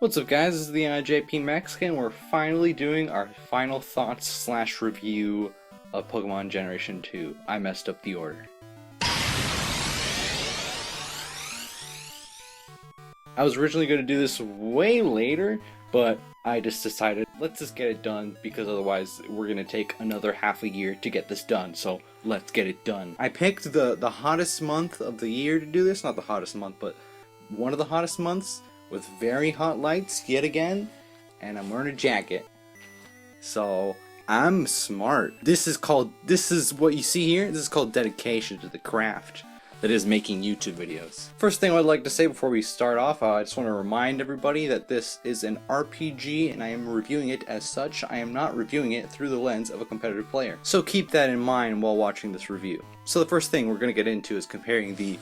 What's up guys, this is the JP Mexican. We're finally doing our final thoughts slash review of Pokemon Generation 2. I messed up the order. I was originally going to do this way later, but I just decided let's just get it done because otherwise we're going to take another half a year to get this done, so let's get it done. I picked the hottest month of the year to do this, not the hottest month, but one of the hottest months with very hot lights yet again, and I'm wearing a jacket. So I'm smart. This is what you see here, this is called dedication to the craft that is making YouTube videos. First thing I'd like to say before we start off, I just want to remind everybody that this is an RPG and I am reviewing it as such. I am not reviewing it through the lens of a competitive player. So keep that in mind while watching this review. So the first thing we're going to get into is comparing the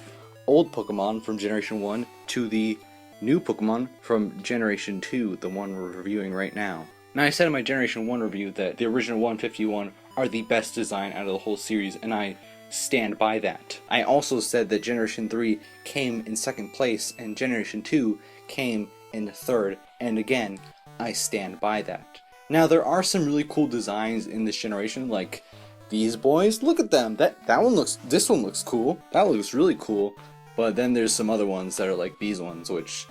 old Pokemon from Generation 1 to the new Pokemon from Generation 2, the one we're reviewing right now. Now I said in my Generation 1 review that the original 151 are the best design out of the whole series, and I stand by that. I also said that Generation 3 came in second place and Generation 2 came in third, and again, I stand by that. Now there are some really cool designs in this generation, like these boys. Look at them. This one looks cool. That looks really cool. But then there's some other ones that are like these ones, which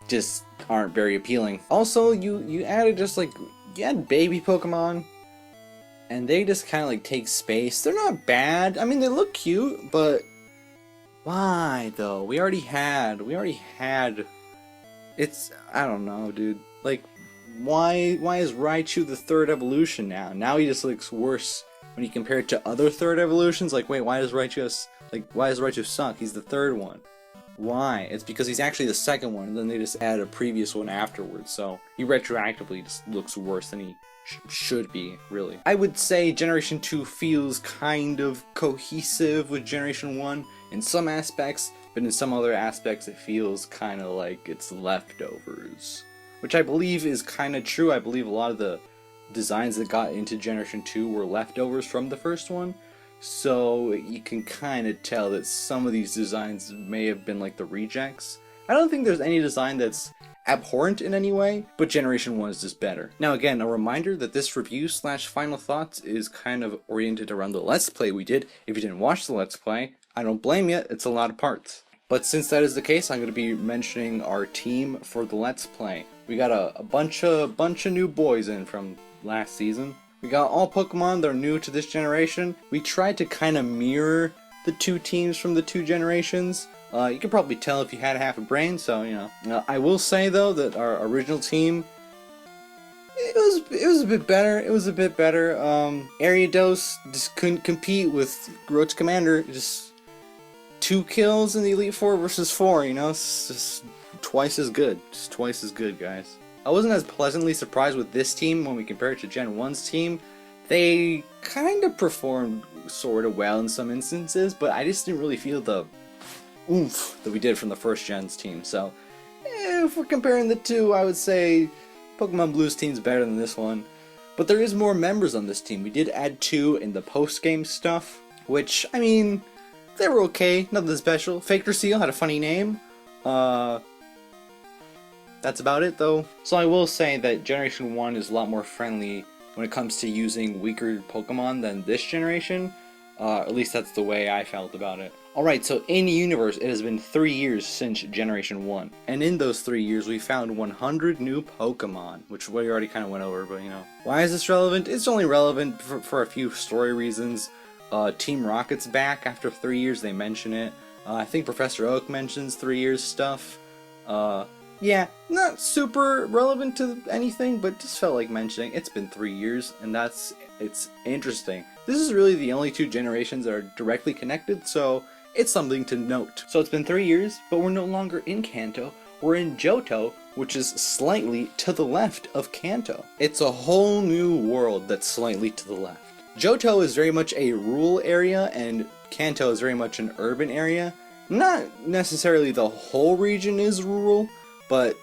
just aren't very appealing. Also, you added you had baby Pokemon, and they just kind of like take space. They're not bad. I mean, they look cute, but why though? We already had. It's, I don't know, dude. Like, why is Raichu the third evolution now? Now he just looks worse when you compare it to other third evolutions. Like, wait, why does Raichu suck? He's the third one. Why? It's because he's actually the second one, and then they just add a previous one afterwards, so he retroactively just looks worse than he should be, really. I would say Generation 2 feels kind of cohesive with Generation 1 in some aspects, but in some other aspects it feels kind of like it's leftovers. Which I believe is kind of true. I believe a lot of the designs that got into Generation 2 were leftovers from the first one. So you can kind of tell that some of these designs may have been like the rejects. I don't think there's any design that's abhorrent in any way, but Generation 1 is just better. Now again, a reminder that this review slash final thoughts is kind of oriented around the Let's Play we did. If you didn't watch the Let's Play, I don't blame you, it's a lot of parts. But since that is the case, I'm going to be mentioning our team for the Let's Play. We got a bunch of new boys in from last season. We got all Pokemon that are new to this generation. We tried to kind of mirror the two teams from the two generations. You could probably tell if you had half a brain, so, you know. I will say, though, that our original team, it was a bit better. Ariados just couldn't compete with Roach Commander. Just 2 kills in the Elite Four versus 4, you know? It's just twice as good. Just twice as good, guys. I wasn't as pleasantly surprised with this team when we compare it to Gen 1's team. They kind of performed sort of well in some instances, but I just didn't really feel the oomph that we did from the first Gen's team. So, if we're comparing the two, I would say Pokemon Blue's team's better than this one. But there is more members on this team. We did add 2 in the post-game stuff, which, I mean, they were okay, nothing special. Fake Seal had a funny name. That's about it, though. So I will say that Generation 1 is a lot more friendly when it comes to using weaker Pokemon than this generation. At least that's the way I felt about it. Alright, so in universe, it has been 3 years since Generation 1. And in those 3 years, we found 100 new Pokemon, which we already kind of went over, but you know. Why is this relevant? It's only relevant for a few story reasons. Team Rocket's back after 3 years, they mention it. I think Professor Oak mentions 3 years stuff. Yeah, not super relevant to anything, but just felt like mentioning. It's been 3 years, and it's interesting. This is really the only 2 generations that are directly connected, so it's something to note. So it's been 3 years, but we're no longer in Kanto. We're in Johto, which is slightly to the left of Kanto. It's a whole new world that's slightly to the left. Johto is very much a rural area, and Kanto is very much an urban area. Not necessarily the whole region is rural, but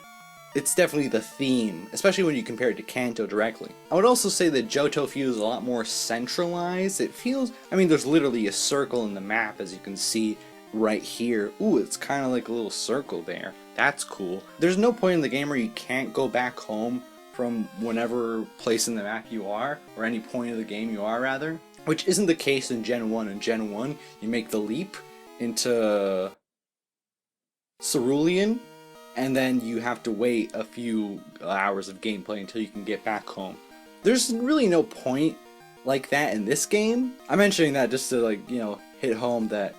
it's definitely the theme, especially when you compare it to Kanto directly. I would also say that Johto feels a lot more centralized. It feels, I mean, there's literally a circle in the map, as you can see, right here. Ooh, it's kind of like a little circle there. That's cool. There's no point in the game where you can't go back home from whenever place in the map you are, or any point of the game you are, rather. Which isn't the case in Gen 1. In Gen 1, you make the leap into Cerulean, and then you have to wait a few hours of gameplay until you can get back home. There's really no point like that in this game. I'm mentioning that just to, like, you know, hit home that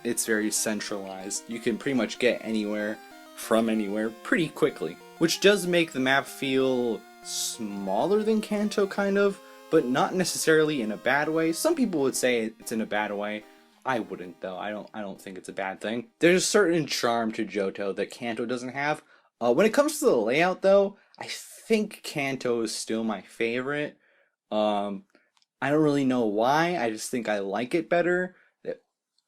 it's very centralized. You can pretty much get anywhere from anywhere pretty quickly, which does make the map feel smaller than Kanto, kind of, but not necessarily in a bad way. Some people would say it's in a bad way. I wouldn't, though. I don't think it's a bad thing. There's a certain charm to Johto that Kanto doesn't have. When it comes to the layout, though, I think Kanto is still my favorite. I don't really know why. I just think I like it better.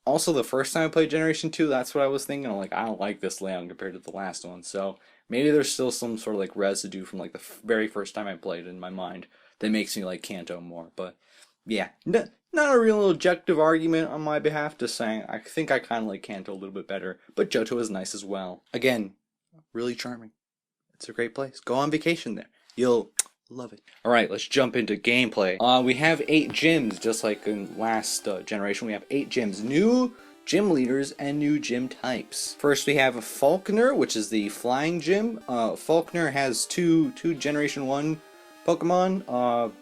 Also, the first time I played Generation 2, that's what I was thinking. I'm like, I don't like this layout compared to the last one. So maybe there's still some sort of like residue from like the very first time I played in my mind that makes me like Kanto more. But yeah, not a real objective argument on my behalf. Just saying, I think I kind of like Kanto a little bit better. But Johto is nice as well. Again, really charming. It's a great place. Go on vacation there. You'll love it. Alright, let's jump into gameplay. We have 8 gyms, just like in last generation. We have 8 gyms. New gym leaders and new gym types. First we have Falconer, which is the flying gym. Falconer has two Generation 1 Pokemon.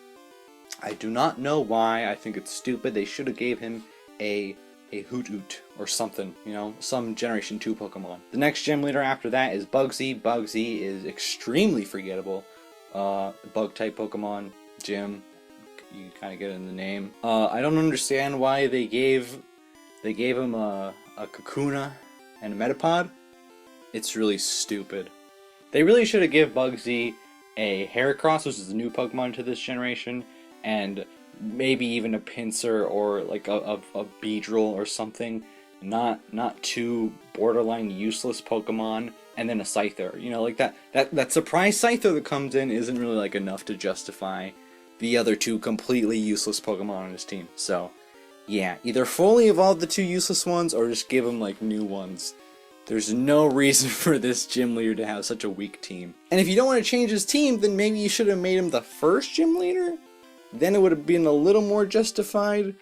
I do not know why. I think it's stupid. They should have gave him a Hoot or something, you know, some Generation 2 Pokemon. The next gym leader after that is Bugsy. Bugsy is extremely forgettable. Bug type Pokemon gym. You kind of get it in the name. I don't understand why they gave him a Kakuna and a Metapod. It's really stupid. They really should have given Bugsy a Heracross, which is a new Pokemon to this generation, and maybe even a Pinsir or like a Beedrill or something. Not 2 borderline useless Pokemon and then a Scyther. You know, like that surprise Scyther that comes in isn't really like enough to justify the other 2 completely useless Pokemon on his team. So yeah, either fully evolve the 2 useless ones or just give them like new ones. There's no reason for this gym leader to have such a weak team. And if you don't want to change his team, then maybe you should have made him the first gym leader? Then it would have been a little more justified.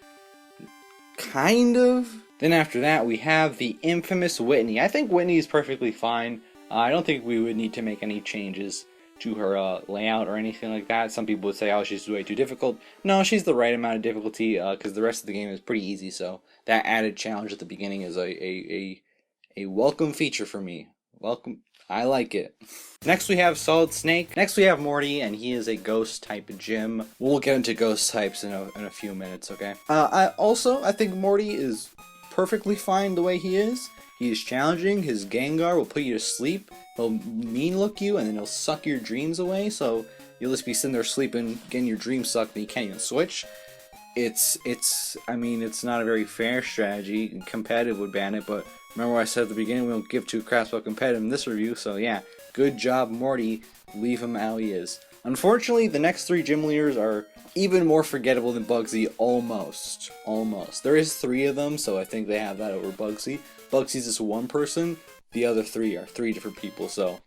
Kind of. Then after that, we have the infamous Whitney. I think Whitney is perfectly fine. I don't think we would need to make any changes to her layout or anything like that. Some people would say, oh, she's way too difficult. No, she's the right amount of difficulty because the rest of the game is pretty easy. So that added challenge at the beginning is a welcome feature for me. Welcome. I like it. Next we have Solid Snake. Next we have Morty, and he is a ghost type gym. We'll get into ghost types in a few minutes, okay? I think Morty is perfectly fine the way he is. He is challenging. His Gengar will put you to sleep. He'll mean look you, and then he'll suck your dreams away. So you'll just be sitting there sleeping, getting your dreams sucked, and you can't even switch. I mean, it's not a very fair strategy. Competitive would ban it, but remember what I said at the beginning, we don't give 2 craps about competitive in this review, so yeah, good job, Morty. Leave him how he is. Unfortunately, the next 3 gym leaders are even more forgettable than Bugsy, almost. There is 3 of them, so I think they have that over Bugsy. Bugsy's just one person, the other 3 are 3 different people, so,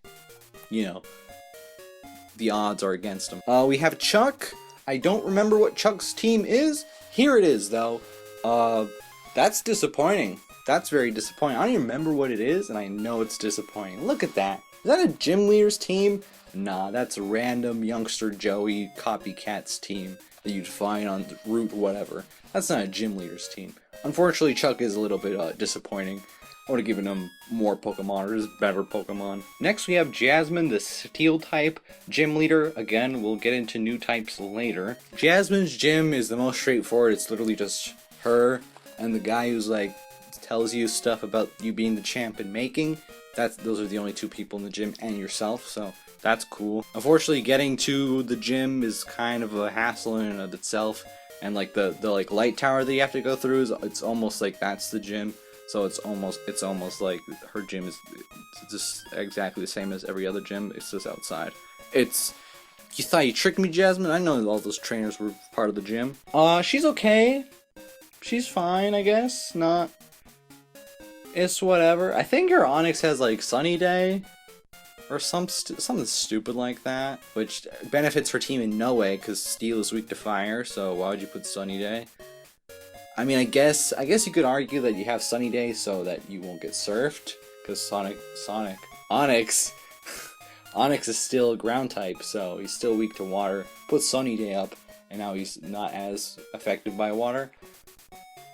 you know, the odds are against him. We have Chuck. I don't remember what Chuck's team is. Here it is, though. That's disappointing. That's very disappointing. I don't even remember what it is, and I know it's disappointing. Look at that. Is that a gym leader's team? Nah, that's a random youngster Joey copycat's team that you'd find on Route whatever. That's not a gym leader's team. Unfortunately, Chuck is a little bit disappointing. I would have given him more Pokemon or just better Pokemon. Next we have Jasmine, the Steel type gym leader. Again, we'll get into new types later. Jasmine's gym is the most straightforward. It's literally just her and the guy who's like tells you stuff about you being the champ and making. Those are the only 2 people in the gym and yourself, so that's cool. Unfortunately, getting to the gym is kind of a hassle in and of itself, and like the like light tower that you have to go through it's almost like that's the gym. So it's almost like her gym is just exactly the same as every other gym. It's just outside. You thought you tricked me, Jasmine? I know all those trainers were part of the gym. She's okay. She's fine, I guess. Not It's whatever. I think your Onyx has like Sunny Day or something stupid like that, which benefits her team in no way because Steel is weak to fire. So why would you put Sunny Day? I mean, I guess you could argue that you have Sunny Day so that you won't get surfed because Onyx Onyx is still a ground type, so he's still weak to water. Put Sunny Day up, and now he's not as affected by water,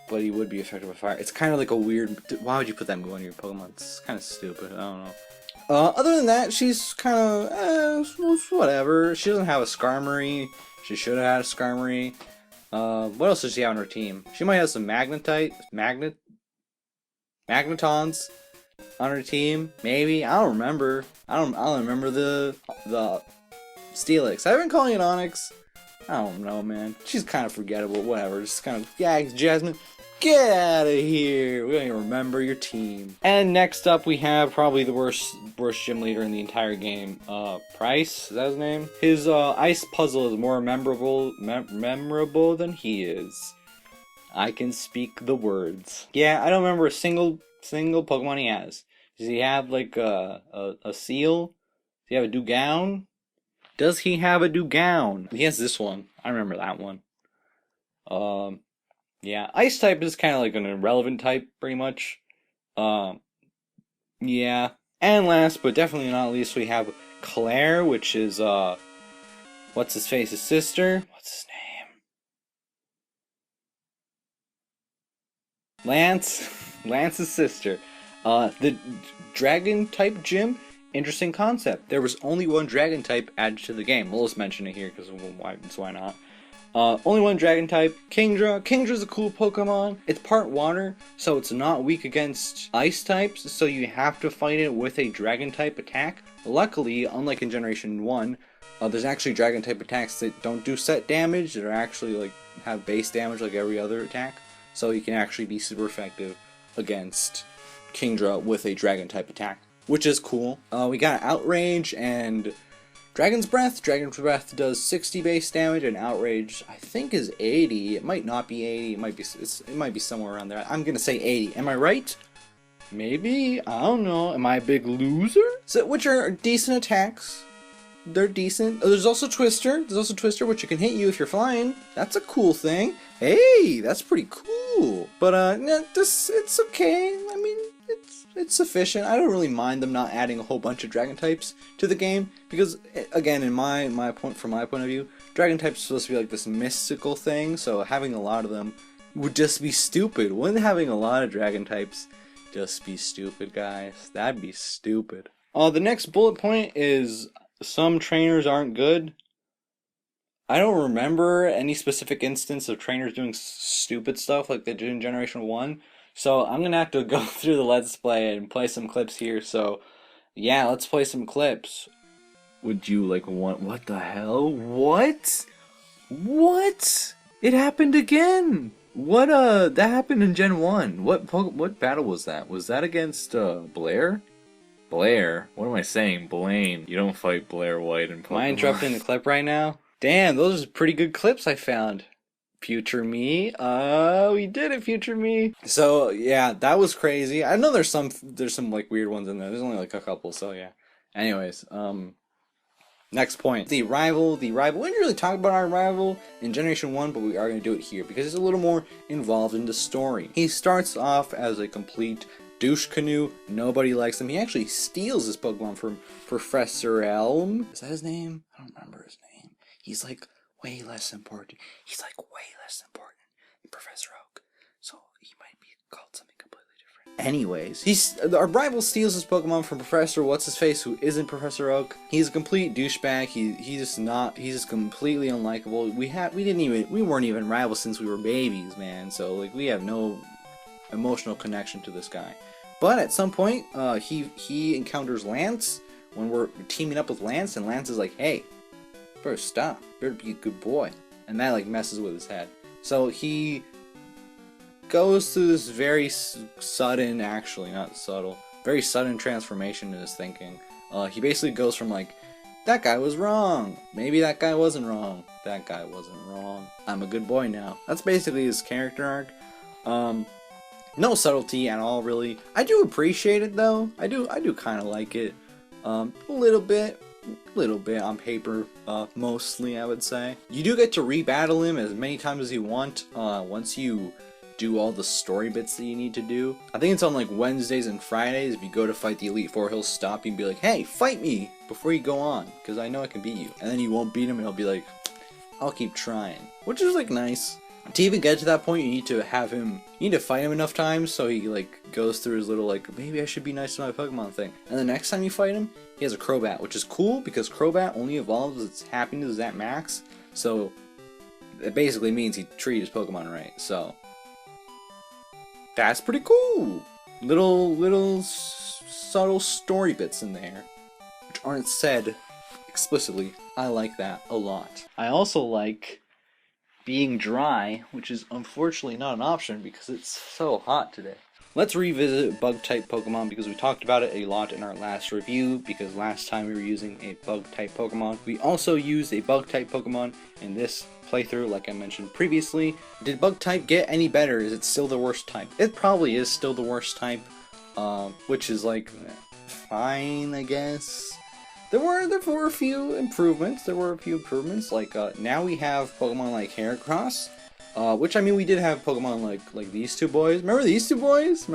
but he would be affected by fire. It's kind of like a weird. Why would you put that move on your Pokemon? It's kind of stupid. I don't know. Other than that, she's kind of whatever. She doesn't have a Skarmory. She should have had a Skarmory. What else does she have on her team? She might have some Magnetons on her team. Maybe, I don't remember. I don't remember the Steelix. I've been calling it Onyx. I don't know, man. She's kind of forgettable. Whatever. Just kind of, yeah, Jasmine, get out of here. We don't even remember your team. And next up, we have probably the worst gym leader in the entire game. Price, is that his name? His ice puzzle is more memorable than he is. I can speak the words. Yeah, I don't remember a single Pokemon he has. Does he have like a seal? Does he have a Dugown? Does he have a Dugown? He has this one. I remember that one. Yeah, Ice type is kind of like an irrelevant type, pretty much. Yeah. And last, but definitely not least, we have Claire, which is, what's his face's sister? What's his name? Lance. Lance's sister. The dragon type gym, interesting concept. There was only one dragon type added to the game. We'll just mention it here because why not? Only one dragon type, Kingdra. Kingdra's a cool Pokemon. It's part water, so it's not weak against ice types, so you have to fight it with a dragon type attack. Luckily, unlike in Generation 1, there's actually dragon type attacks that don't do set damage, that are actually like have base damage like every other attack, so you can actually be super effective against Kingdra with a dragon type attack, which is cool. We got Outrage and Dragon's Breath. Dragon's Breath does 60 base damage, and Outrage I think is 80. It might not be 80. It might be somewhere around there. I'm gonna say 80. Am I right? Maybe. I don't know. Am I a big loser? So, which are decent attacks. They're decent. There's also Twister. There's also Twister, which you can hit you if you're flying. That's a cool thing. Hey, that's pretty cool. But it's okay. I mean, it's sufficient. I don't really mind them not adding a whole bunch of dragon types to the game because, again, from my point of view, dragon types are supposed to be like this mystical thing. So having a lot of them would just be stupid. Wouldn't having a lot of dragon types just be stupid, guys? That'd be stupid. The next bullet point is some trainers aren't good. I don't remember any specific instance of trainers doing stupid stuff like they did in Generation 1. So I'm going to have to go through the Let's Play and play some clips here. So yeah, let's play some clips. Would you like want... What the hell? What? What? It happened again! What, that happened in Gen 1. What battle was that? Was that against, Blair? Blair? What am I saying? Blaine. You don't fight Blair White in Pokemon. Am I interrupting the clip right now? Damn, those are pretty good clips I found. Future me. We did it, future me. So, yeah, that was crazy. I know there's some like weird ones in there. There's only like a couple, so yeah. Anyways, next point. The rival. We didn't really talk about our rival in Generation 1, but we are going to do it here because it's a little more involved in the story. He starts off as a complete douche canoe. Nobody likes him. He actually steals his Pokemon from Professor Elm. Is that his name? I don't remember his name. He's like way less important. He's like way less important than Professor Oak. So he might be called something completely different. Anyways, our rival steals his Pokemon from Professor What's-His-Face, who isn't Professor Oak. He's a complete douchebag. He's just completely unlikable. We weren't even rivals since we were babies, man. So like we have no emotional connection to this guy. But at some point, he encounters Lance when we're teaming up with Lance, and Lance is like, hey, better stop. Better be a good boy. And that like messes with his head. So he goes through this very sudden, actually not subtle, very sudden transformation in his thinking. He basically goes from like, that guy was wrong. Maybe that guy wasn't wrong. That guy wasn't wrong. I'm a good boy now. That's basically his character arc. No subtlety at all, really. I do appreciate it though. I do kind of like it. A little bit on paper, mostly I would say. You do get to rebattle him as many times as you want. Once you do all the story bits that you need to do. I think it's on like Wednesdays and Fridays. If you go to fight the Elite Four, he'll stop you and be like, "Hey, fight me before you go on, because I know I can beat you." And then you won't beat him, and he'll be like, "I'll keep trying," which is like nice. To even get to that point, you need to have him, you need to fight him enough times so he like goes through his little like, maybe I should be nice to my Pokemon thing. And the next time you fight him, he has a Crobat, which is cool because Crobat only evolves its happiness at max. So it basically means he treated his Pokemon right. So that's pretty cool. Little subtle story bits in there, which aren't said explicitly. I like that a lot. I also like being dry, which is unfortunately not an option because it's so hot today. Let's revisit bug-type Pokemon because we talked about it a lot in our last review, because last time we were using a bug-type Pokemon. We also used a bug-type Pokemon in this playthrough, like I mentioned previously. Did bug-type get any better? Is it still the worst type? It probably is still the worst type, which is like, fine, I guess. There were a few improvements. Like now we have Pokemon like Heracross, which I mean we did have Pokemon like these two boys. Remember these two boys?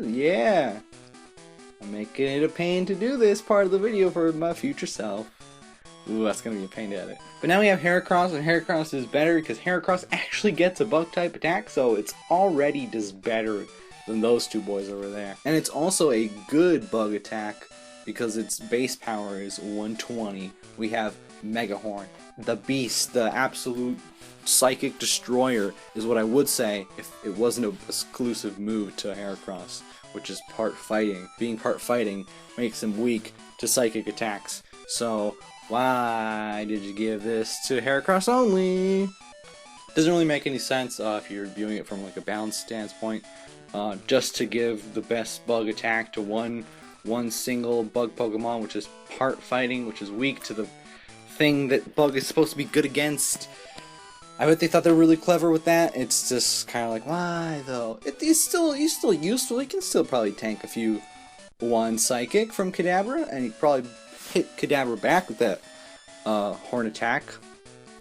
Yeah. I'm making it a pain to do this part of the video for my future self. Ooh, that's gonna be a pain to edit. But now we have Heracross, and Heracross is better because Heracross actually gets a bug type attack, so it's already just better than those two boys over there. And it's also a good bug attack, because its base power is 120. We have Mega Horn. The beast, the absolute psychic destroyer, is what I would say if it wasn't an exclusive move to Heracross, which is part fighting. Being part fighting makes him weak to psychic attacks. So why did you give this to Heracross only? Doesn't really make any sense if you're viewing it from like a balance standpoint. Just to give the best bug attack to one single bug Pokemon, which is part fighting, which is weak to the thing that bug is supposed to be good against. I bet they thought they were really clever with that. It's just kind of like, why though? He's still useful. He can still probably tank a few one psychic from Kadabra, and he probably hit Kadabra back with that horn attack,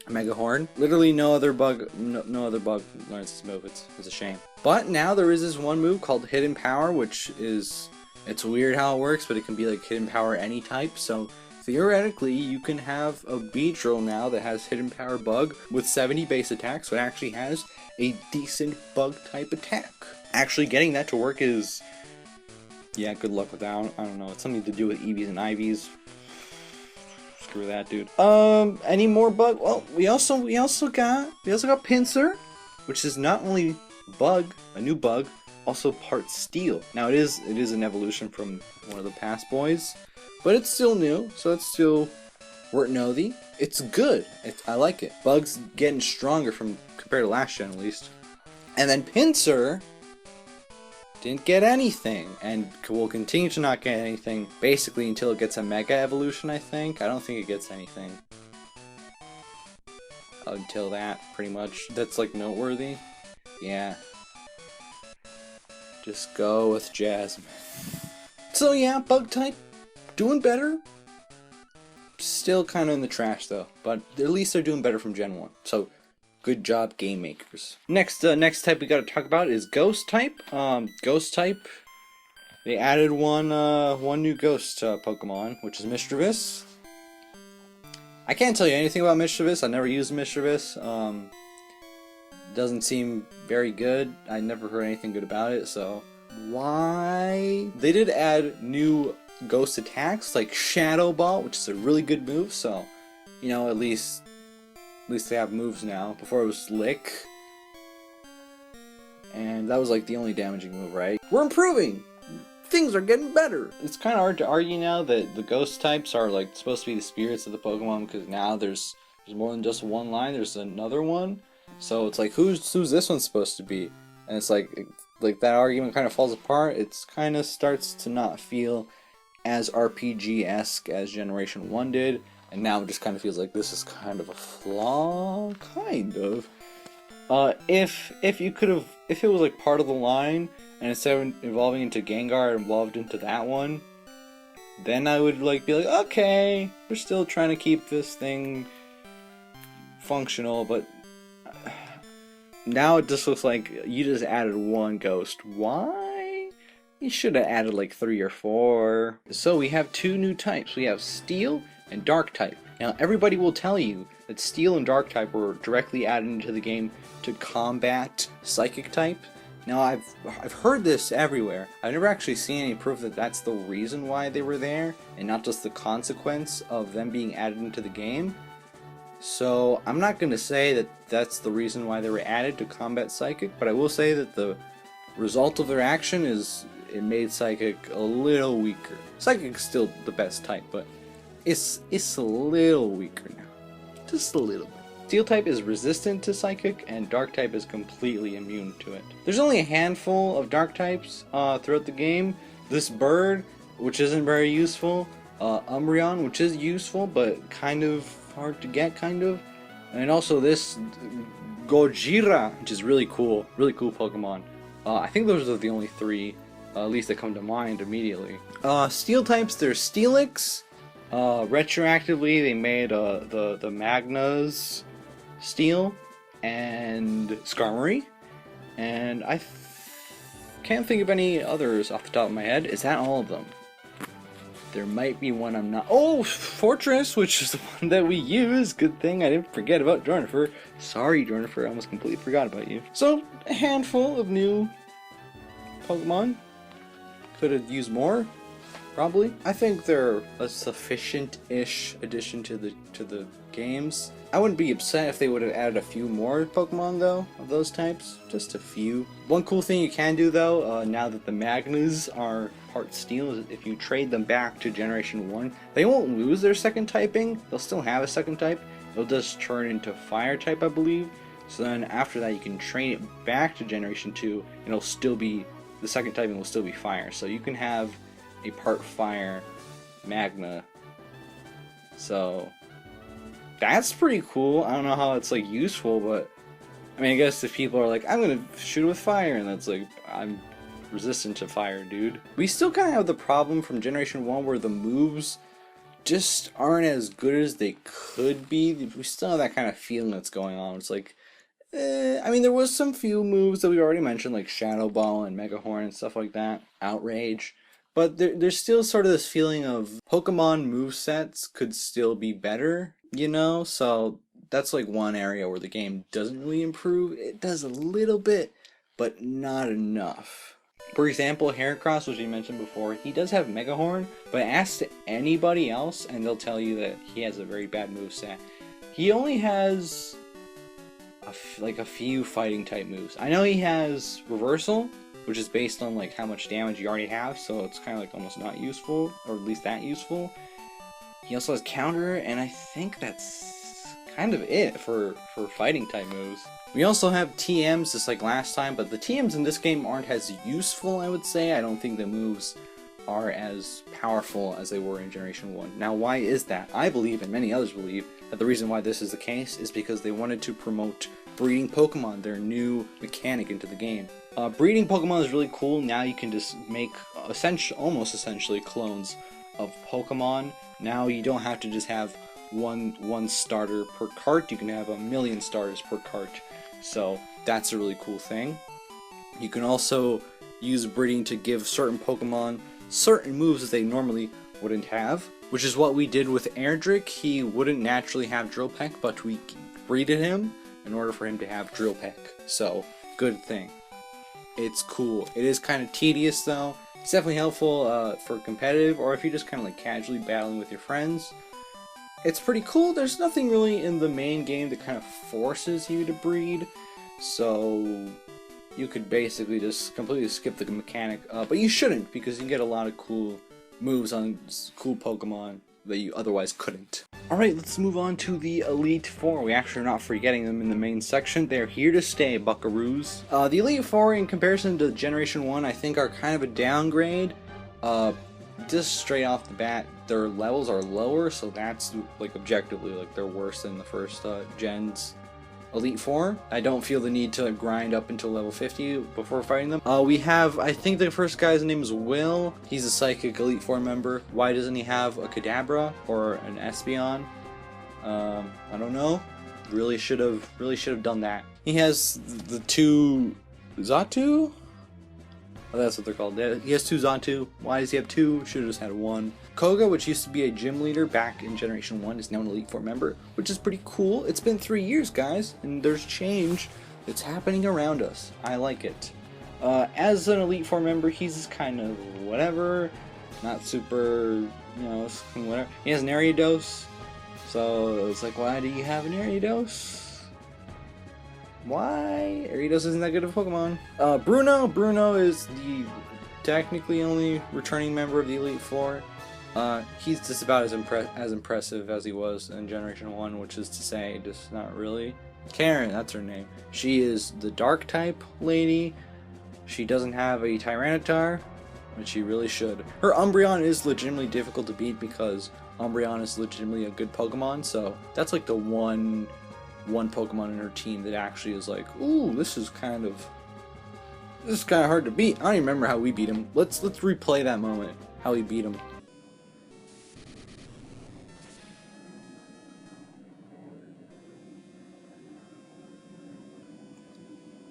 Mega Horn. Literally no other bug learns this move. It's a shame. But now there is this one move called Hidden Power, which is, it's weird how it works, but it can be like Hidden Power any type, so theoretically you can have a Beedrill now that has Hidden Power Bug with 70 base attack, so it actually has a decent bug type attack. Actually getting that to work is, yeah, good luck with that. I don't know, it's something to do with EVs and IVs. Screw that, dude. Any more bug? Well, we also got Pinsir, which is not only a new bug, also part steel. Now it is an evolution from one of the past boys, but it's still new, so it's still worthy. It's good. I like it. Bug's getting stronger compared to last gen at least. And then Pinsir didn't get anything, and will continue to not get anything basically until it gets a mega evolution. I don't think it gets anything until that, pretty much. That's like noteworthy. Yeah. Just go with Jasmine. So yeah, bug type, doing better. Still kind of in the trash though, but at least they're doing better from Gen 1. So good job, game makers. Next type we got to talk about is Ghost type. Ghost type, they added one new Ghost Pokemon, which is Mischievous. I can't tell you anything about Mischievous. I never used Mischievous. Doesn't seem very good. I never heard anything good about it, so why? They did add new ghost attacks like Shadow Ball, which is a really good move, so you know, at least they have moves now. Before it was Lick, and that was like the only damaging move, right? We're improving! Things are getting better! It's kind of hard to argue now that the ghost types are like supposed to be the spirits of the Pokemon, because now there's more than just one line, there's another one. So it's like, who's this one supposed to be? And it's like that argument kind of falls apart. It's kind of starts to not feel as RPG-esque as Generation 1 did. And now it just kind of feels like this is kind of a flaw, kind of. If you could have if it was like part of the line, and instead of evolving into Gengar, it evolved into that one, then I would like be like, okay, we're still trying to keep this thing functional, but now it just looks like you just added one ghost. Why? You should have added like 3 or 4. So we have 2 new types. We have Steel and Dark type. Now everybody will tell you that Steel and Dark type were directly added into the game to combat Psychic type. Now I've heard this everywhere. I've never actually seen any proof that that's the reason why they were there, and not just the consequence of them being added into the game. So I'm not going to say that that's the reason why they were added to combat Psychic, but I will say that the result of their action is it made Psychic a little weaker. Psychic's still the best type, but it's a little weaker now. Just a little bit. Steel type is resistant to Psychic, and Dark type is completely immune to it. There's only a handful of Dark types throughout the game. This bird, which isn't very useful. Umbreon, which is useful, but kind of hard to get, kind of. And also this Gojira, which is really cool Pokemon. I think those are the only 3, at least that come to mind immediately. Steel types, there's Steelix. Retroactively, they made the Magna's Steel and Skarmory, and I can't think of any others off the top of my head. Is that all of them? There might be one I'm not. Oh, Fortress, which is the one that we use. Good thing I didn't forget about Jornifer. Sorry, Jornifer, I almost completely forgot about you. So, a handful of new Pokemon. Could have used more, probably. I think they're a sufficient-ish addition to the games. I wouldn't be upset if they would have added a few more Pokemon, though, of those types. Just a few. One cool thing you can do, though, now that the Magnas are part Steel, is if you trade them back to Generation 1, they won't lose their second typing. They'll still have a second type. They'll just turn into Fire type, I believe. So then after that, you can train it back to Generation 2, and it'll still be, the second typing will still be Fire. So you can have a part Fire Magna. So that's pretty cool. I don't know how it's like useful, but I mean, I guess if people are like, I'm gonna shoot with fire, and that's like, I'm resistant to fire, dude. We still kind of have the problem from Generation 1 where the moves just aren't as good as they could be. We still have that kind of feeling that's going on. It's like, I mean, there was some few moves that we already mentioned, like Shadow Ball and Mega Horn and stuff like that, Outrage. But there's still sort of this feeling of Pokemon movesets could still be better, you know? So that's like one area where the game doesn't really improve. It does a little bit, but not enough. For example, Heracross, which we mentioned before, he does have Mega Horn, but ask anybody else and they'll tell you that he has a very bad moveset. He only has like a few fighting type moves. I know he has Reversal, which is based on like how much damage you already have, so it's kind of like almost not useful, or at least that useful. He also has Counter, and I think that's kind of it for fighting type moves. We also have TMs just like last time, but the TMs in this game aren't as useful, I would say. I don't think the moves are as powerful as they were in Generation 1. Now, why is that? I believe, and many others believe, that the reason why this is the case is because they wanted to promote breeding Pokemon, their new mechanic, into the game. Breeding Pokemon is really cool. Now you can just make almost essentially clones of Pokemon. Now you don't have to just have one starter per cart. You can have 1,000,000 starters per cart. So that's a really cool thing. You can also use breeding to give certain Pokemon certain moves that they normally wouldn't have, which is what we did with Erdrick. He wouldn't naturally have Drill Peck, but we breeded him in order for him to have Drill Peck. So, good thing. It's cool. It is kind of tedious though. It's definitely helpful for competitive, or if you're just kind of like casually battling with your friends. It's pretty cool. There's nothing really in the main game that kind of forces you to breed, so you could basically just completely skip the mechanic, but you shouldn't, because you get a lot of cool moves on cool Pokemon that you otherwise couldn't. Alright, let's move on to the Elite Four. We actually are not forgetting them in the main section. They're here to stay, buckaroos. The Elite Four, in comparison to Generation 1, I think are kind of a downgrade. Just straight off the bat, their levels are lower, so that's, like, objectively, like, they're worse than the first gens. Elite Four. I don't feel the need to grind up until level 50 before fighting them. We have, I think the first guy's name is Will. He's a Psychic Elite Four member. Why doesn't he have a Kadabra or an Espeon? I don't know. Really should have done that. He has the two Johto? Oh, that's what they're called. He has two Johto. Why does he have two? Should have just had one. Koga, which used to be a gym leader back in Generation 1, is now an Elite Four member, which is pretty cool. It's been 3 years, guys, and there's change that's happening around us. I like it. As an Elite Four member, he's kind of whatever. Not super, whatever. He has an Ariados. So it's like, why do you have an Ariados? Why? Ariados isn't that good of a Pokemon. Bruno is the technically only returning member of the Elite Four. He's just about as impressive as he was in Generation 1, which is to say, just not really. Karen, that's her name. She is the Dark type lady. She doesn't have a Tyranitar, but she really should. Her Umbreon is legitimately difficult to beat because Umbreon is legitimately a good Pokemon, so that's like the one Pokemon in her team that actually is like, ooh, this is kind of hard to beat. I don't even remember how we beat him. Let's replay that moment, how we beat him.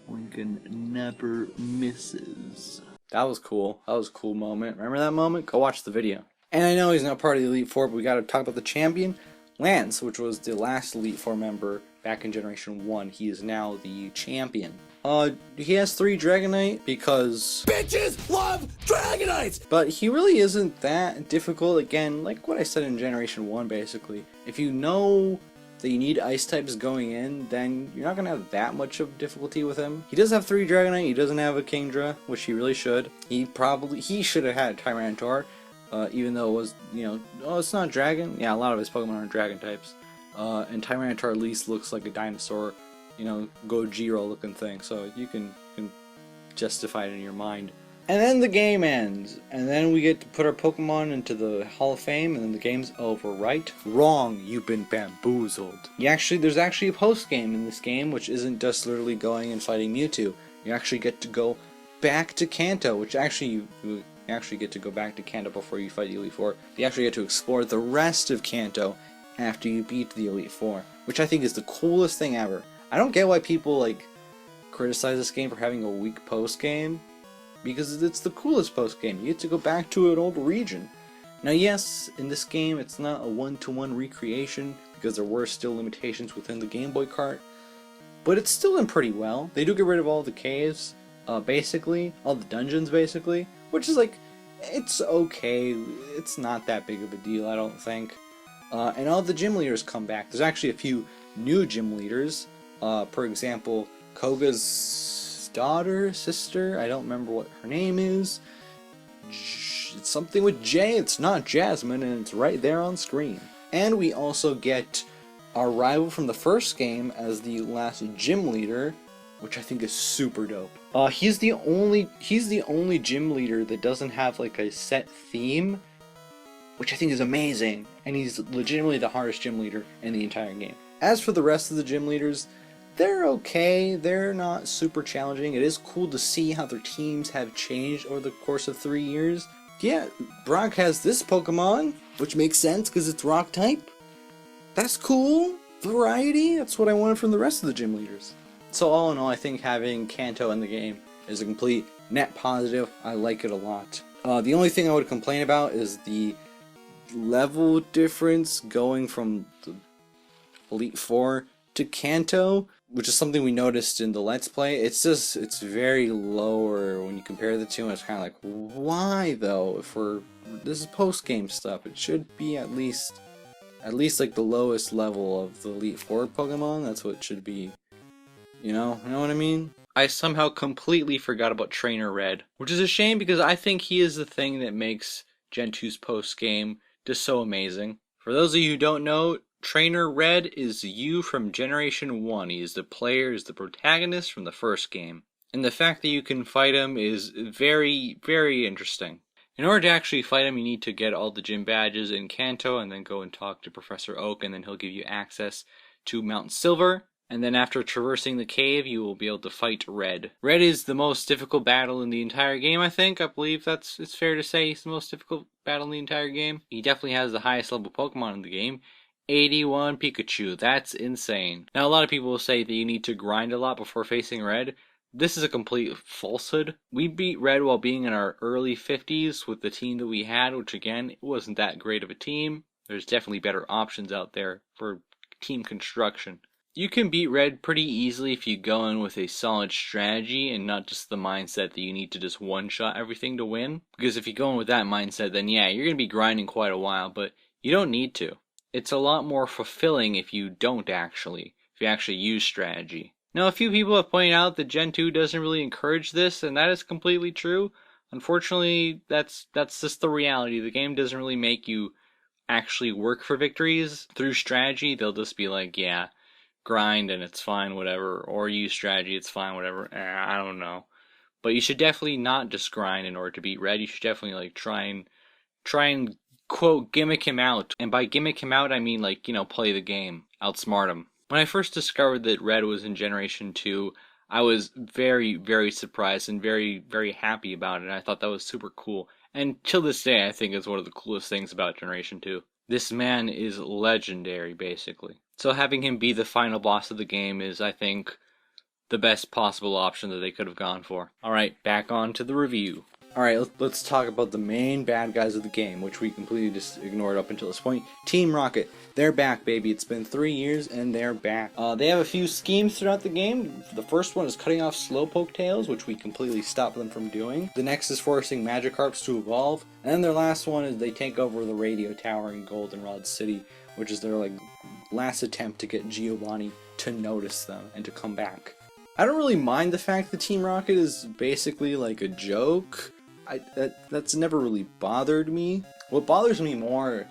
Lincoln never misses. That was cool. That was a cool moment. Remember that moment? Go watch the video. And I know he's not part of the Elite Four, but we gotta talk about the champion. Lance, which was the last Elite Four member back in Generation 1. He is now the champion. He has 3 Dragonite because bitches love Dragonites! But he really isn't that difficult. Again, like what I said in Generation 1, basically. If you know that you need ice types going in, then you're not going to have that much of difficulty with him. He does have 3 Dragonite, he doesn't have a Kingdra, which he really should. He should have had Tyranitar, even though it was, it's not Dragon. Yeah, a lot of his Pokemon are Dragon types. And Tyranitar at least looks like a dinosaur, Gojira looking thing, so you can justify it in your mind. And then the game ends, and then we get to put our Pokemon into the Hall of Fame, and then the game's over, right? Wrong, you've been bamboozled. There's actually a post-game in this game, which isn't just literally going and fighting Mewtwo. You actually get to go back to Kanto, which you actually get to go back to Kanto before you fight the Elite Four. You actually get to explore the rest of Kanto after you beat the Elite Four, which I think is the coolest thing ever. I don't get why people, criticize this game for having a weak post-game, because it's the coolest post-game. You get to go back to an old region. Now yes, in this game it's not a one-to-one recreation, because there were still limitations within the Game Boy cart, but it's still done pretty well. They do get rid of all the caves, basically, all the dungeons basically, which is it's okay, it's not that big of a deal, I don't think. And all the gym leaders come back. There's actually a few new gym leaders, for example, Koga's sister, I don't remember what her name is. It's something with J, it's not Jasmine, and it's right there on screen. And we also get our rival from the first game as the last gym leader, which I think is super dope. He's the only gym leader that doesn't have a set theme, which I think is amazing, and he's legitimately the hardest gym leader in the entire game. As for the rest of the gym leaders, they're okay, they're not super challenging. It is cool to see how their teams have changed over the course of 3 years. Yeah, Brock has this Pokemon, which makes sense because it's Rock type. That's cool. Variety, that's what I wanted from the rest of the gym leaders. So all in all, I think having Kanto in the game is a complete net positive. I like it a lot. The only thing I would complain about is the level difference going from the Elite Four to Kanto, which is something we noticed in the Let's Play. It's very lower when you compare the two, and it's kind of why though? This is post-game stuff, it should be at least the lowest level of the Elite Four Pokemon. That's what it should be. You know what I mean? I somehow completely forgot about Trainer Red, which is a shame because I think he is the thing that makes Gen 2's post-game just so amazing. For those of you who don't know, Trainer Red is you from Generation 1. He is the protagonist from the first game. And the fact that you can fight him is very, very interesting. In order to actually fight him, you need to get all the gym badges in Kanto and then go and talk to Professor Oak, and then he'll give you access to Mount Silver. and then after traversing the cave, you will be able to fight Red. Red is the most difficult battle in the entire game, I think. I believe it's fair to say he's the most difficult battle in the entire game. He definitely has the highest level Pokemon in the game. 81 Pikachu, that's insane. Now a lot of people will say that you need to grind a lot before facing Red. This is a complete falsehood. We beat Red while being in our early 50s with the team that we had, which again, it wasn't that great of a team. There's definitely better options out there for team construction. You can beat Red pretty easily if you go in with a solid strategy and not just the mindset that you need to just one-shot everything to win. Because if you go in with that mindset, then yeah, you're going to be grinding quite a while, but you don't need to. It's a lot more fulfilling if you if you actually use strategy. Now, a few people have pointed out that Gen 2 doesn't really encourage this, and that is completely true. Unfortunately, that's just the reality. The game doesn't really make you actually work for victories through strategy. They'll just be like, yeah, grind and it's fine, whatever, or use strategy, it's fine, whatever. I don't know. But you should definitely not just grind in order to beat Red. You should definitely like try and quote gimmick him out. And by gimmick him out, I mean like, play the game, outsmart him. When I first discovered that Red was in Generation 2, I was very, very surprised and very, very happy about it. I thought that was super cool. And till this day, I think it's one of the coolest things about Generation 2. This man is legendary, basically. So having him be the final boss of the game is, I think, the best possible option that they could have gone for. Alright, back on to the review. Alright, let's talk about the main bad guys of the game, which we completely just ignored up until this point. Team Rocket. They're back, baby. It's been 3 years and they're back. They have a few schemes throughout the game. The first one is cutting off Slowpoke tails, which we completely stopped them from doing. The next is forcing Magikarps to evolve. And then their last one is they take over the radio tower in Goldenrod City, which is their last attempt to get Giovanni to notice them and to come back. I don't really mind the fact that Team Rocket is basically like a joke. That's never really bothered me. What bothers me more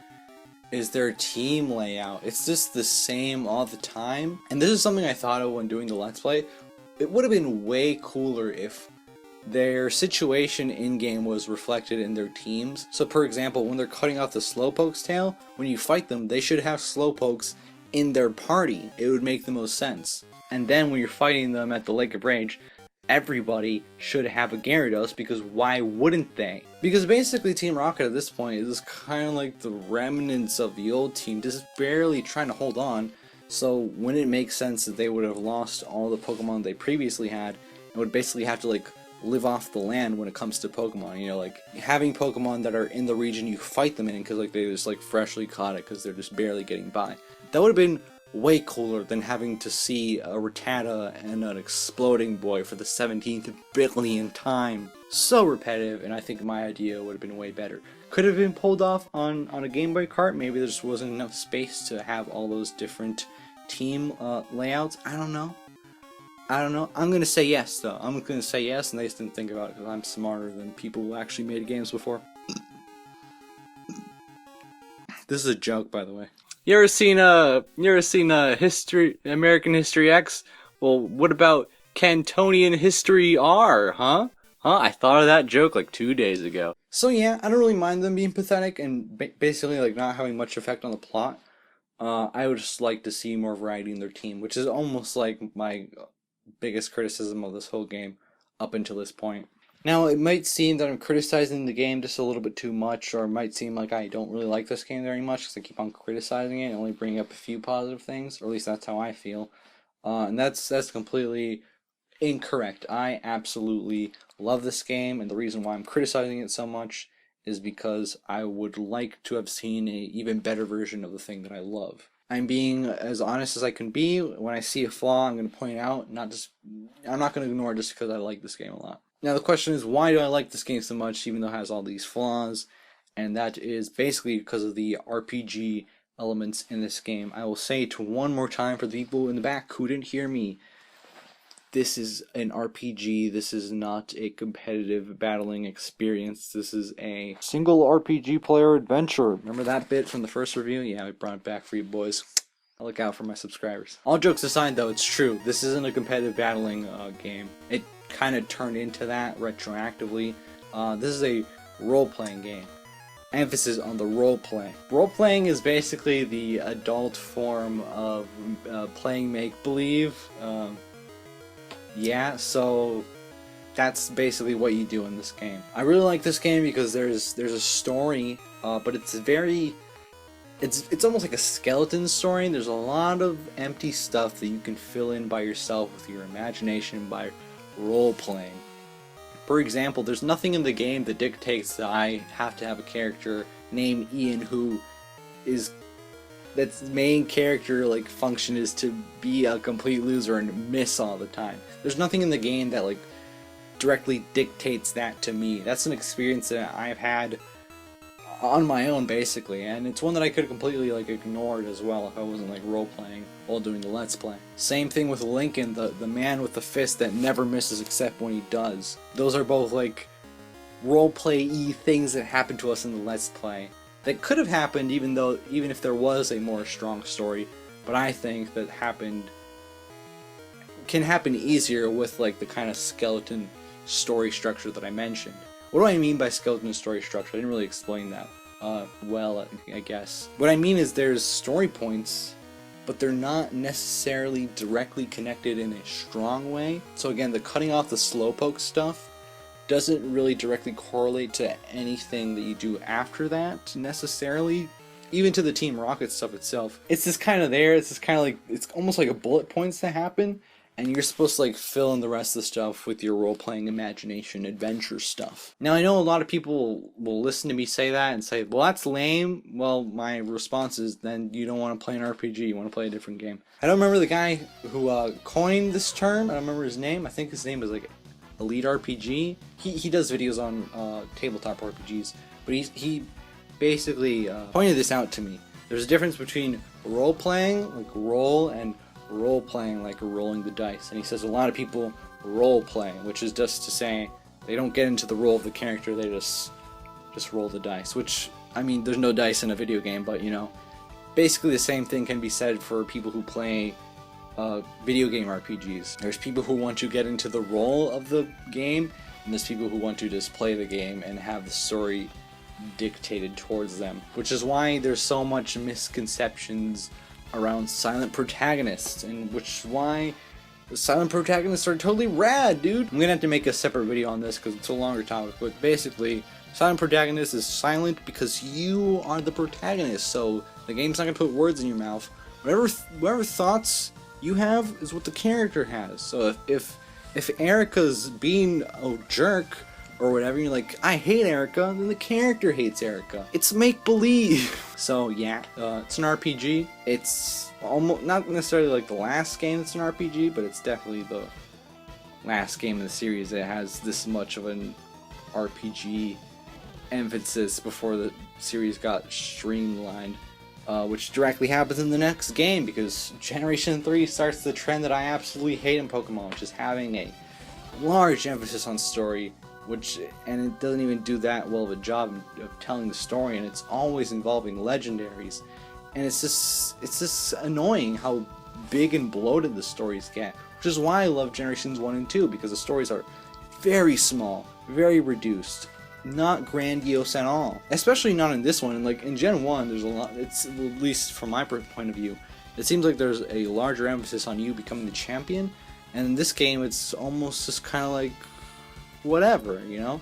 is their team layout. It's just the same all the time. And this is something I thought of when doing the Let's Play. It would have been way cooler if their situation in-game was reflected in their teams. So for example, when they're cutting off the Slowpoke's tail, when you fight them, they should have Slowpokes in their party. It would make the most sense. And then when you're fighting them at the Lake of Rage, everybody should have a Gyarados, because why wouldn't they? Because basically Team Rocket at this point is kind of like the remnants of the old team, just barely trying to hold on. So wouldn't it make sense that they would have lost all the Pokemon they previously had and would basically have to live off the land when it comes to Pokemon? Having Pokemon that are in the region you fight them in, because they just freshly caught it because they're just barely getting by. That would have been way cooler than having to see a Rattata and an Exploding Boy for the 17th billionth time. So repetitive, and I think my idea would have been way better. Could have been pulled off on a Game Boy cart. Maybe there just wasn't enough space to have all those different team layouts. I don't know. I'm gonna say yes, though. I'm gonna say yes, and they just didn't think about it because I'm smarter than people who actually made games before. This is a joke, by the way. You ever seen American History X? Well, what about Cantonian History R, huh? I thought of that joke 2 days ago. So yeah, I don't really mind them being pathetic and basically not having much effect on the plot. I would just like to see more variety in their team, which is almost my biggest criticism of this whole game up until this point. Now, it might seem that I'm criticizing the game just a little bit too much, or it might seem like I don't really like this game very much because I keep on criticizing it and only bringing up a few positive things, or at least that's how I feel. And that's completely incorrect. I absolutely love this game, and the reason why I'm criticizing it so much is because I would like to have seen an even better version of the thing that I love. I'm being as honest as I can be. When I see a flaw, I'm going to point it out. I'm not going to ignore it just because I like this game a lot. Now the question is, why do I like this game so much even though it has all these flaws? And that is basically because of the RPG elements in this game. I will say it one more time for the people in the back who didn't hear me. This is an RPG. This is not a competitive battling experience. This is a single RPG player adventure. Remember that bit from the first review? Yeah, we brought it back for you boys. I'll look out for my subscribers. All jokes aside though, it's true. This isn't a competitive battling game. It kind of turned into that retroactively. This is a role-playing game. emphasis on the role play. Role playing is basically the adult form of playing make believe. Yeah, so that's basically what you do in this game. I really like this game because there's a story, but it's almost like a skeleton story. There's a lot of empty stuff that you can fill in by yourself with your imagination by role playing. For example, there's nothing in the game that dictates that I have to have a character named Ian who is that's main character like function is to be a complete loser and miss all the time. There's nothing in the game that like directly dictates that to me. That's an experience that I've had on my own basically, and it's one that I could have completely like ignored as well if I wasn't like role playing while doing the Let's Play. Same thing with Lincoln, the man with the fist that never misses except when he does. Those are both like role play-y things that happen to us in the Let's Play that could have happened even if there was a more strong story, but I think that can happen easier with like the kind of skeleton story structure that I mentioned. What do I mean by skeleton story structure? I didn't really explain that well, I guess. What I mean is there's story points, but they're not necessarily directly connected in a strong way. So again, the cutting off the slowpoke stuff doesn't really directly correlate to anything that you do after that necessarily, even to the Team Rocket stuff itself. It's just kind of there. It's just kind of like, it's almost like a bullet points to happen, and you're supposed to like fill in the rest of the stuff with your role-playing imagination adventure stuff. Now I know a lot of people will listen to me say that and say, well, that's lame. Well, my response is, then you don't want to play an RPG, you want to play a different game. I don't remember the guy who coined this term. I don't remember his name. I think his name is like Elite RPG. He does videos on tabletop RPGs, but he basically pointed this out to me. There's a difference between role-playing, like roll, and role-playing like rolling the dice. And he says a lot of people role-playing, which is just to say they don't get into the role of the character, they just roll the dice. Which, I mean, there's no dice in a video game, but you know, basically the same thing can be said for people who play video game RPGs. There's people who want to get into the role of the game, and there's people who want to just play the game and have the story dictated towards them, which is why there's so much misconceptions around silent protagonists, and which is why the silent protagonists are totally rad, dude. I'm gonna have to make a separate video on this because it's a longer topic, but basically silent protagonist is silent because you are the protagonist, so the game's not gonna put words in your mouth. Whatever thoughts you have is what the character has. So if Erica's being a jerk or whatever, you're like, I hate Erica, then the character hates Erica. It's make-believe. So yeah, it's an RPG. It's almost not necessarily like the last game that's an RPG, but it's definitely the last game in the series that has this much of an RPG emphasis before the series got streamlined, which directly happens in the next game, because Generation 3 starts the trend that I absolutely hate in Pokemon, which is having a large emphasis on story, and it doesn't even do that well of a job of telling the story, and it's always involving legendaries, and it's just annoying how big and bloated the stories get, which is why I love Generations 1 and 2, because the stories are very small, very reduced, not grandiose at all, especially not in this one. And like in Gen 1, there's a lot, it's at least from my point of view, it seems like there's a larger emphasis on you becoming the champion, and in this game it's almost just kind of like, whatever, you know?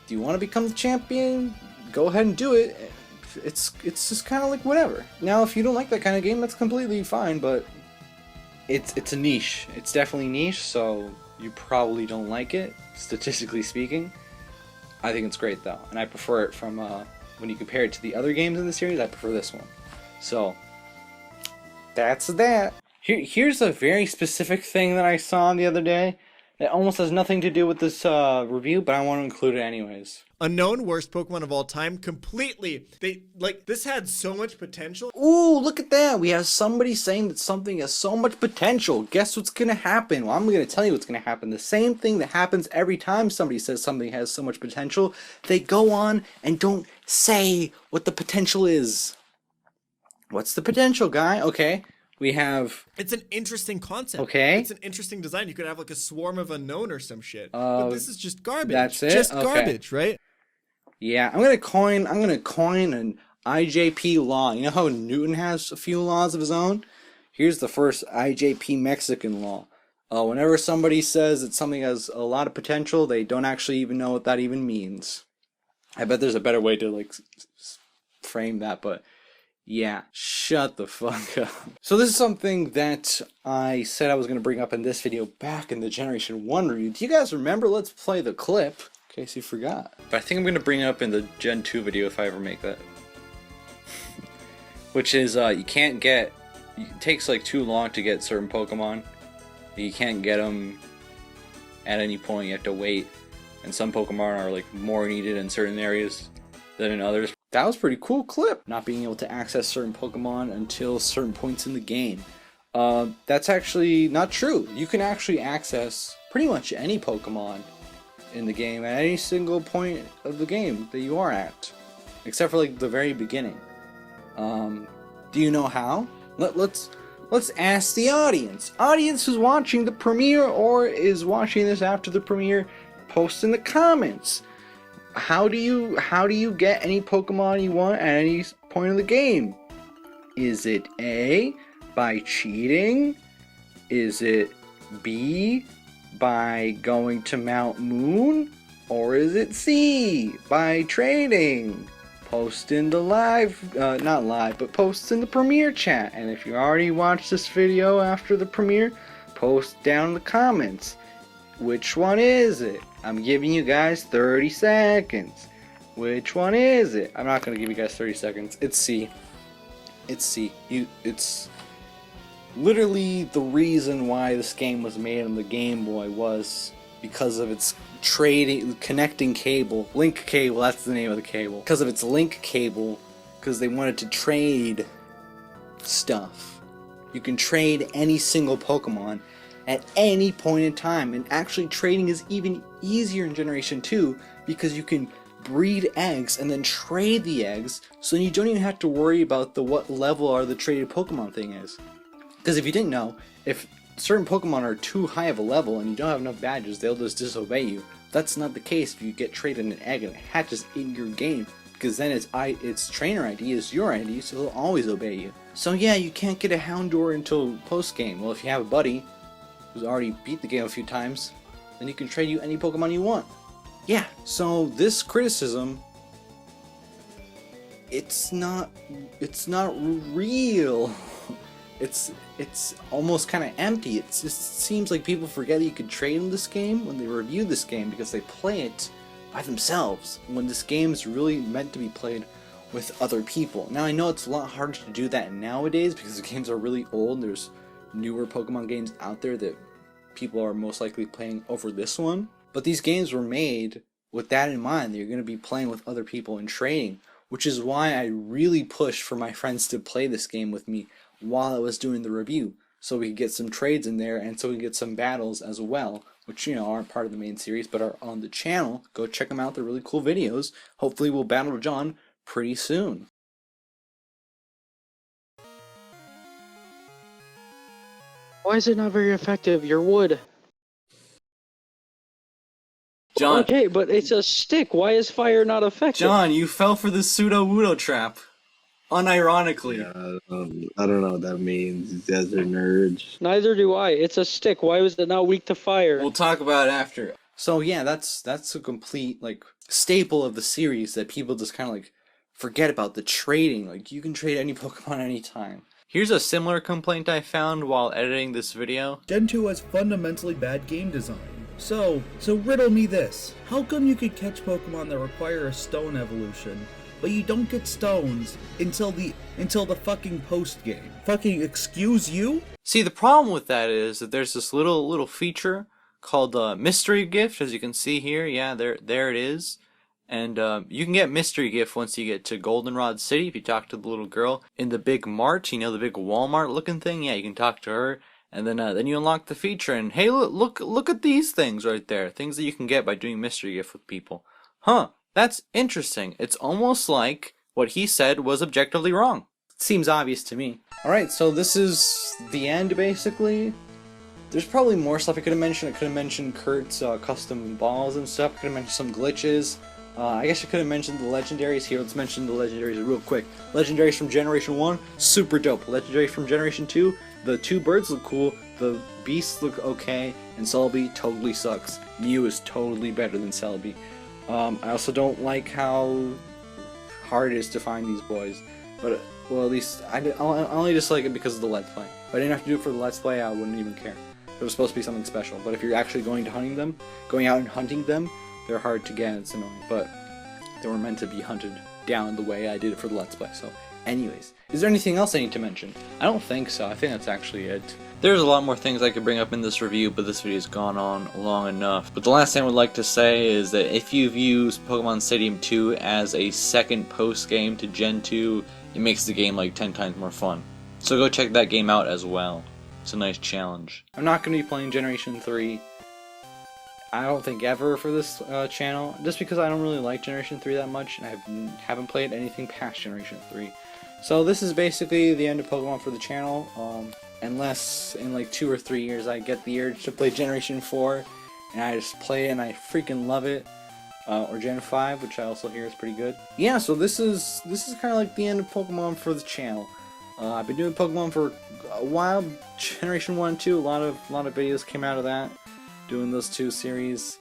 Do you want to become the champion? Go ahead and do it. It's just kind of like whatever. Now, if you don't like that kind of game, that's completely fine, but it's a niche. It's definitely niche, so you probably don't like it, statistically speaking. I think it's great though, and I prefer it from when you compare it to the other games in the series. I prefer this one. So that's that. Here's a very specific thing that I saw the other day. It almost has nothing to do with this review, but I want to include it anyways. Unknown worst Pokemon of all time, completely. This had so much potential. Ooh, look at that. We have somebody saying that something has so much potential. Guess what's going to happen? Well, I'm going to tell you what's going to happen. The same thing that happens every time somebody says something has so much potential. They go on and don't say what the potential is. What's the potential, guy? Okay. We have... It's an interesting concept. Okay. It's an interesting design. You could have like a swarm of unknown or some shit. But this is just garbage. That's it? Just okay. garbage, right? Yeah, I'm gonna coin an IJP law. You know how Newton has a few laws of his own? Here's the first IJP Mexican law. Whenever somebody says that something has a lot of potential, they don't actually even know what that even means. I bet there's a better way to like frame that, but yeah, shut the fuck up. So this is something that I said I was going to bring up in this video back in the Generation 1 review. Do you guys remember? Let's play the clip, in case you forgot. But I think I'm going to bring it up in the Gen 2 video if I ever make that. Which is, you can't get... It takes like too long to get certain Pokemon. You can't get them at any point, you have to wait. And some Pokemon are like more needed in certain areas than in others. That was a pretty cool clip, not being able to access certain Pokemon until certain points in the game. That's actually not true. You can actually access pretty much any Pokemon in the game at any single point of the game that you are at. Except for like the very beginning. Do you know how? Let's ask the audience. Audience who's watching the premiere or is watching this after the premiere, post in the comments. How do you get any Pokemon you want at any point of the game? Is it A, by cheating? Is it B, by going to Mount Moon? Or is it C, by trading? Post in the live, not live, but post in the premiere chat. And if you already watched this video after the premiere, post down in the comments. Which one is it? I'm giving you guys 30 seconds. Which one is it? I'm not going to give you guys 30 seconds. It's C. It's C. It's literally the reason why this game was made on the Game Boy was because of its connecting cable. Link cable, that's the name of the cable. Because of its link cable, because they wanted to trade stuff. You can trade any single Pokemon at any point in time, and actually trading is even easier in Generation 2 because you can breed eggs and then trade the eggs, so then you don't even have to worry about what level are the traded Pokemon thing is. Because if you didn't know, if certain Pokemon are too high of a level and you don't have enough badges, they'll just disobey you. That's not the case if you get traded an egg and it hatches in your game, because then its trainer ID is your ID, so it'll always obey you. So yeah, you can't get a Houndour until post-game. Well, if you have a buddy who's already beat the game a few times, then he can trade you any Pokemon you want. Yeah, so this criticism, it's not real. It's almost kind of empty. It just seems like people forget that you can trade in this game when they review this game because they play it by themselves, when this game is really meant to be played with other people. Now I know it's a lot harder to do that nowadays because the games are really old and there's newer Pokemon games out there that people are most likely playing over this one. But these games were made with that in mind, that you're going to be playing with other people and trading, which is why I really pushed for my friends to play this game with me while I was doing the review, so we could get some trades in there and so we could get some battles as well, which, you know, aren't part of the main series but are on the channel. Go check them out, they're really cool videos. Hopefully we'll battle John pretty soon. Why is it not very effective? Your wood. John. Okay, but it's a stick. Why is fire not effective? John, you fell for the pseudo-wudo trap. Unironically. Yeah, I don't know what that means. You guys are nerds. Neither do I. It's a stick. Why was it not weak to fire? We'll talk about it after. So yeah, that's a complete like staple of the series that people just kind of like forget about, the trading. Like you can trade any Pokemon anytime. Here's a similar complaint I found while editing this video. Gen 2 has fundamentally bad game design. So riddle me this. How come you could catch Pokemon that require a stone evolution, but you don't get stones until the fucking post game? Fucking excuse you? See, the problem with that is that there's this little feature called mystery gift, as you can see here. Yeah, there it is. And you can get mystery gift once you get to Goldenrod City. If you talk to the little girl in the big mart, you know, the big Walmart looking thing. Yeah, you can talk to her, and then you unlock the feature. And hey, look at these things right there. Things that you can get by doing mystery gift with people. Huh? That's interesting. It's almost like what he said was objectively wrong. It seems obvious to me. Alright, so this is the end, basically. There's probably more stuff I could have mentioned. I could have mentioned Kurt's custom balls and stuff. I could have mentioned some glitches. I guess I could have mentioned the Legendaries here. Let's mention the Legendaries real quick. Legendaries from Generation 1, super dope. Legendaries from Generation 2, the two birds look cool, the beasts look okay, and Celebi totally sucks. Mew is totally better than Celebi. I also don't like how hard it is to find these boys. But, well, at least, I only dislike it because of the Let's Play. If I didn't have to do it for the Let's Play, I wouldn't even care. It was supposed to be something special. But if you're actually going out and hunting them, they're hard to get, it's annoying, but they were meant to be hunted down the way I did it for the Let's Play. So, anyways, is there anything else I need to mention? I don't think so. I think that's actually it. There's a lot more things I could bring up in this review, but this video's gone on long enough. But the last thing I would like to say is that if you've used Pokemon Stadium 2 as a second post-game to Gen 2, it makes the game like 10 times more fun. So go check that game out as well. It's a nice challenge. I'm not going to be playing Generation 3. I don't think ever for this channel, just because I don't really like Generation 3 that much, and I haven't played anything past Generation 3. So this is basically the end of Pokemon for the channel, unless in like 2 or 3 years I get the urge to play Generation 4, and I just play it and I freaking love it, or Gen 5, which I also hear is pretty good. Yeah, so this is kind of like the end of Pokemon for the channel. I've been doing Pokemon for a while, Generation 1 and 2, a lot of videos came out of that. Doing those two series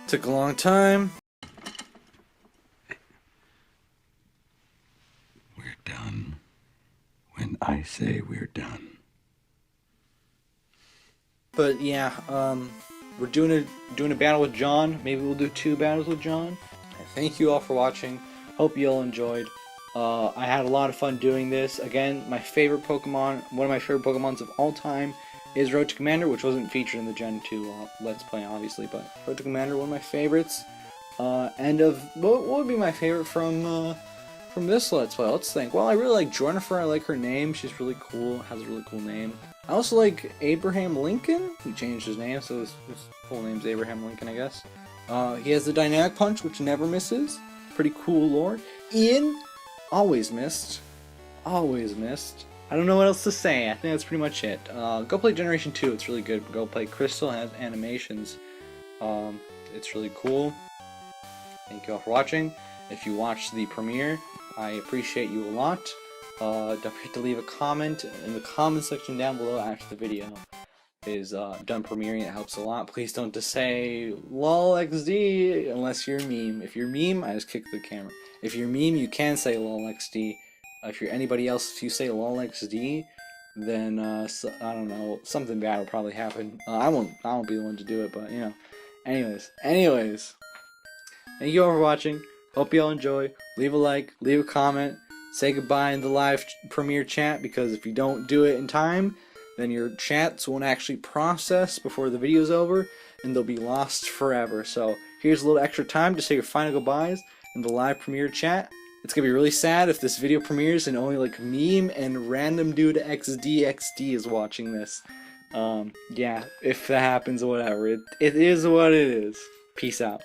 took a long time. We're done when I say we're done. But yeah, we're doing a battle with John. Maybe we'll do 2 battles with John. Thank you all for watching. Hope you all enjoyed. I had a lot of fun doing this. Again, my favorite Pokemon, one of my favorite Pokemons of all time, is Road to Commander, which wasn't featured in the Gen 2 Let's Play, obviously, but Road to Commander, one of my favorites. And what would be my favorite from this Let's Play? Let's think. Well, I really like Jennifer. I like her name. She's really cool. Has a really cool name. I also like Abraham Lincoln. He changed his name, so his full name's Abraham Lincoln, I guess. He has the Dynamic Punch, which never misses. Pretty cool lore. Ian, always missed. Always missed. I don't know what else to say. I think that's pretty much it. Go play Generation 2. It's really good. Go play Crystal. It has animations. It's really cool. Thank you all for watching. If you watched the premiere, I appreciate you a lot. Don't forget to leave a comment in the comment section down below after the video is done premiering. It helps a lot. Please don't just say lol XD unless you're a meme. If you're a meme, I just kick the camera. If you're a meme, you can say lol XD. If you're anybody else, if you say lol XD, then I don't know, something bad will probably happen. I won't be the one to do it, but you know. Anyways, thank you all for watching. Hope you all enjoy. Leave a like, leave a comment, say goodbye in the live premiere chat, because if you don't do it in time, then your chats won't actually process before the video's over, and they'll be lost forever. So here's a little extra time to say your final goodbyes in the live premiere chat. It's gonna be really sad if this video premieres and only like meme and random dude XD is watching this. Yeah, if that happens, whatever. It is what it is. Peace out.